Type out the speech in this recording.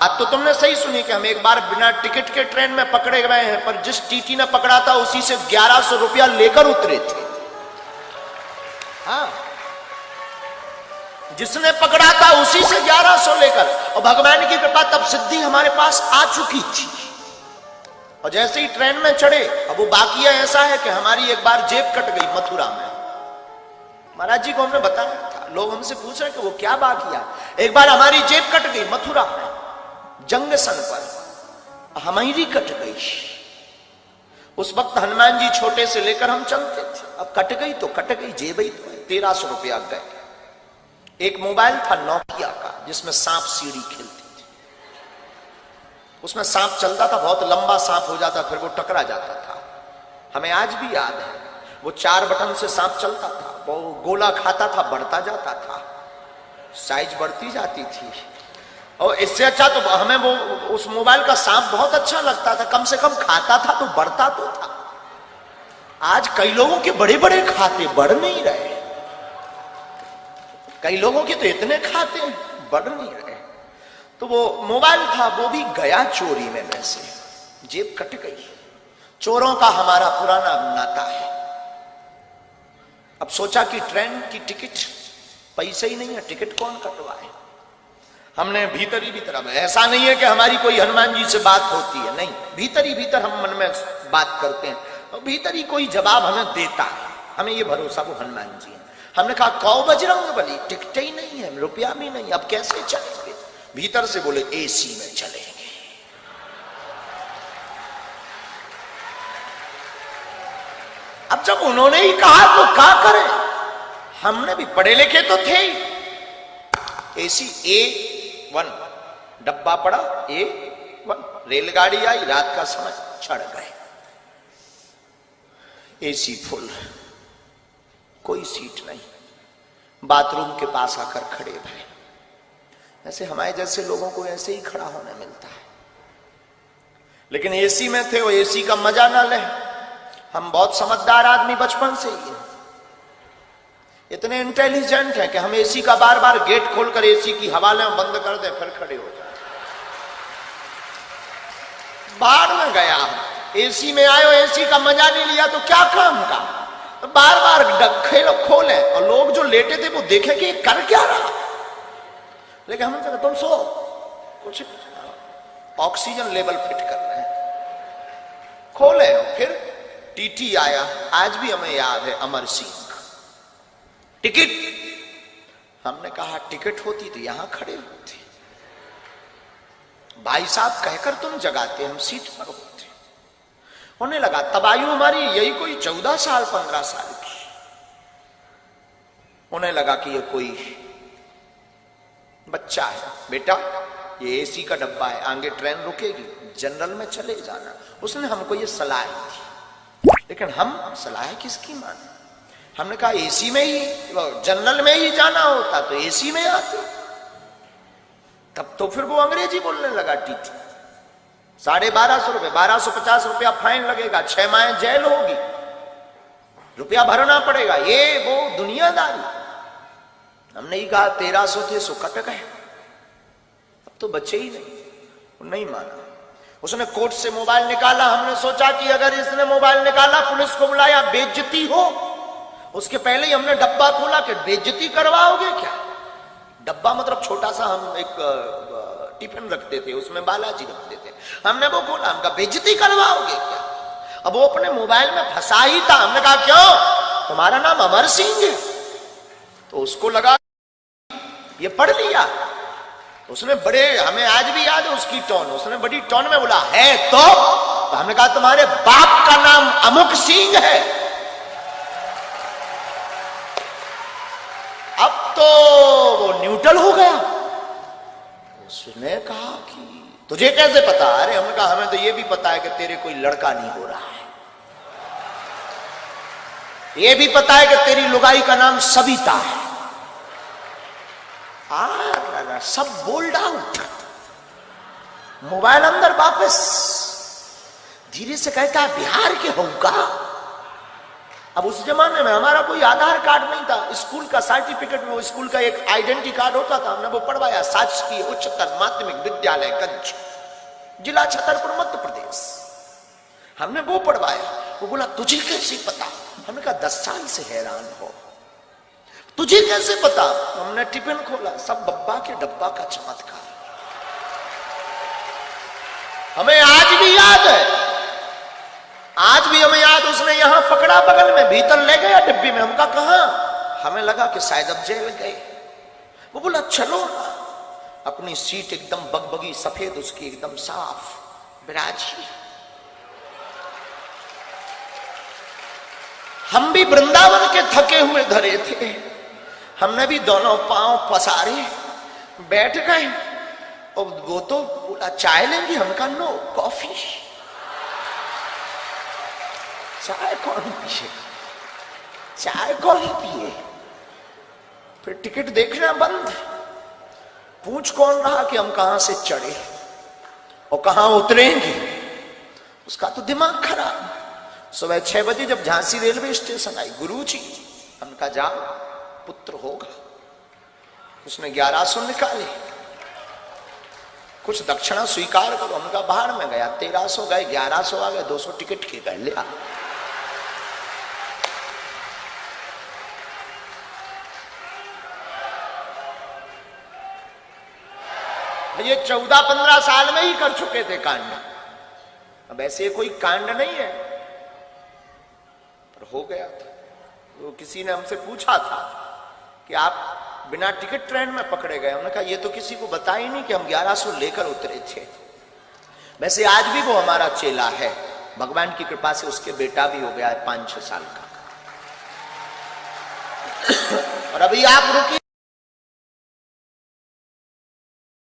बात तो तुमने सही सुनी कि हम एक बार बिना टिकट के ट्रेन में पकड़े गए हैं, पर जिस टीटी ने पकड़ा था उसी से 1100 रुपया लेकर उतरे थे। हाँ, जिसने पकड़ा था उसी से 1100 लेकर, और भगवान की कृपा तब सिद्धि हमारे पास आ चुकी थी। और जैसे ही ट्रेन में चढ़े, अब वो बाकिया ऐसा है कि हमारी एक बार जेब कट गई मथुरा में। महाराज जी को हमने बताया था, लोग हमसे पूछ रहे कि वो क्या बाकिया। एक बार हमारी जेब कट गई मथुरा में जंक्शन पर, हमारी कट गई। उस वक्त हनुमान जी छोटे से लेकर हम चलते थे, अब कट गई तो कट गई, जेब ही तो है। 1300 रुपया गए। एक मोबाइल था नोकिया का जिसमें सांप सीढ़ी खेलती थी। उसमें सांप चलता था, बहुत लंबा सांप हो जाता, फिर वो टकरा जाता था। हमें आज भी याद है, वो 4 बटन से सांप चलता था, वो गोला खाता था, बढ़ता जाता था, साइज बढ़ती जाती थी। और इससे अच्छा तो हमें वो उस मोबाइल का सांप बहुत अच्छा लगता था, कम से कम खाता था तो बढ़ता तो था। आज कई लोगों के बड़े बड़े खाते बढ़ नहीं रहे, कई लोगों के तो इतने खाते बढ़ नहीं रहे। तो वो मोबाइल था, वो भी गया चोरी में, वैसे जेब कट गई। चोरों का हमारा पुराना नाता है। अब सोचा कि ट्रेन की टिकट, पैसे ही नहीं है, टिकट कौन कटवाए। हमने भीतर ही भीतर, अब ऐसा नहीं है कि हमारी कोई हनुमान जी से बात होती है, नहीं, भीतर ही भीतर हम मन में बात करते हैं और भीतर ही कोई जवाब हमें देता है। हमें ये भरोसा वो हनुमान जी है। हमने कहा कौ बजरंग बली, टिकट ही नहीं है, रुपया भी नहीं, अब कैसे चलेंगे। भीतर से बोले एसी में चलेंगे। अब जब उन्होंने ही कहा तो क्या करें, हमने भी पढ़े लिखे तो थे ही। एसी A1 डब्बा पड़ा, A1 रेलगाड़ी आई, रात का समय, चढ़ गए। एसी फुल, कोई सीट नहीं, बाथरूम के पास आकर खड़े भाई। ऐसे हमारे जैसे लोगों को ऐसे ही खड़ा होने मिलता है, लेकिन एसी में थे, वो एसी का मजा ना ले। हम बहुत समझदार आदमी बचपन से ही, इतने इंटेलिजेंट हैं कि हम एसी का बार बार गेट खोलकर एसी की हवा लें, बंद कर दें, फिर खड़े हो जाए। बाहर में गया, एसी में आयो, एसी का मजा नहीं लिया तो क्या काम का। तो बार बार डक्खे खोले और लोग जो लेटे थे वो देखे कि कर क्या रहा। लेकिन हमने कहा तुम सो, कुछ ऑक्सीजन लेवल फिट कर रहे हैं। खोले, फिर टीटी आया, आज भी हमें याद है, अमर सिंह। टिकट, हमने कहा टिकट होती तो यहां खड़े होते, भाई साहब कहकर तुम जगाते, हम सीट पर होते। होने लगा, तब आयु हमारी यही कोई 14 साल 15 साल की। होने लगा कि ये कोई बच्चा है, बेटा ये एसी का डब्बा है, आगे ट्रेन रुकेगी, जनरल में चले जाना। उसने हमको ये सलाह दी, लेकिन हम सलाह किसकी माने। हमने कहा एसी में ही, जनरल में ही जाना होता तो एसी में आते। तब तो फिर वो अंग्रेजी बोलने लगा। टीटी 1250 रुपए, 1250 रुपया फाइन लगेगा, 6 माह जेल होगी, रुपया भरना पड़ेगा, ये वो दुनियादारी। हमने ही कहा 1300 थे सो कट गए, अब तो बचे ही नहीं। वो नहीं माना, उसने कोर्ट से मोबाइल निकाला। हमने सोचा कि अगर इसने मोबाइल निकाला, पुलिस को बुलाया, बेइज्जती हो। उसके पहले ही हमने डब्बा खोला कि बेइज्जती करवाओगे क्या। डब्बा मतलब छोटा सा, हम एक टिफिन रखते थे, उसमें बालाजी रखते थे। हमने वो खोला, हमका बेइज्जती करवाओगे क्या। अब वो अपने मोबाइल में फंसा ही था। हमने कहा क्यों, तुम्हारा नाम अमर सिंह है। तो उसको लगा ये पढ़ लिया। उसने बड़े, हमें आज भी याद है उसकी टोन, उसने बड़ी टोन में बोला है तो हमने कहा तुम्हारे बाप का नाम अमुक सिंह है। अब तो वो न्यूट्रल हो गया। उसने कहा कि तुझे कैसे पता। अरे हमने कहा हमें तो ये भी पता है कि तेरे कोई लड़का नहीं हो रहा है, ये भी पता है कि तेरी लुगाई का नाम सविता है। सब बोल्ड आउट, मोबाइल अंदर वापस। धीरे से कहता है बिहार के होगा। अब उस जमाने में हमारा कोई आधार कार्ड नहीं था, स्कूल का सर्टिफिकेट में वो स्कूल का एक आइडेंटिटी कार्ड होता था, हमने वो पढ़वाया। शासकीय उच्चतर माध्यमिक विद्यालय गंज, जिला छतरपुर, मध्य प्रदेश। हमने वो पढ़वाया। वो बोला तुझे कैसे पता? हमने कहा 10 साल से हैरान हो, तुझे कैसे पता? हमने टिफिन खोला, सब बब्बा के डब्बा का चमत्कार। हमें आज भी याद है, आज भी हमें याद। उसने यहां पकड़ा बगल में, भीतर ले गया डिब्बी में। हमका कहां? हमें लगा कि शायद अब जेल गए। वो बोला चलो ना। अपनी सीट एकदम बगबगी सफेद, उसकी एकदम साफ बिराजी। हम भी वृंदावन के थके हुए धरे थे, हमने भी दोनों पांव पसारे बैठ गए। और वो तो बोला चाय लेंगे, हमका नो, कॉफी। चाय कौन पिए, चाय कौन पिए? फिर टिकट देखना बंद। पूछ कौन रहा कि हम कहां से चढ़े और कहां उतरेंगे? उसका तो दिमाग खराब। सुबह 6 बजे जब झांसी रेलवे स्टेशन आई, गुरुजी हमका जाओ, पुत्र होगा। उसने 1100 निकाले, कुछ दक्षिणा स्वीकार करो। हमका बाहर में गया, 1300 गए, 1100 आ गए, 200 टिकट के गए, ले आ। ये 14-15 साल में ही कर चुके थे कांड। अब ऐसे कोई कांड नहीं है, पर हो गया था। तो किसी ने हमसे पूछा था कि आप बिना टिकट ट्रेन में पकड़े गए। हमने कहा ये तो किसी को बता ही नहीं कि हम 1100 लेकर उतरे थे। वैसे आज भी वो हमारा चेला है, भगवान की कृपा से उसके बेटा भी हो गया है 5-6 साल का। और अभी आप रुकिए,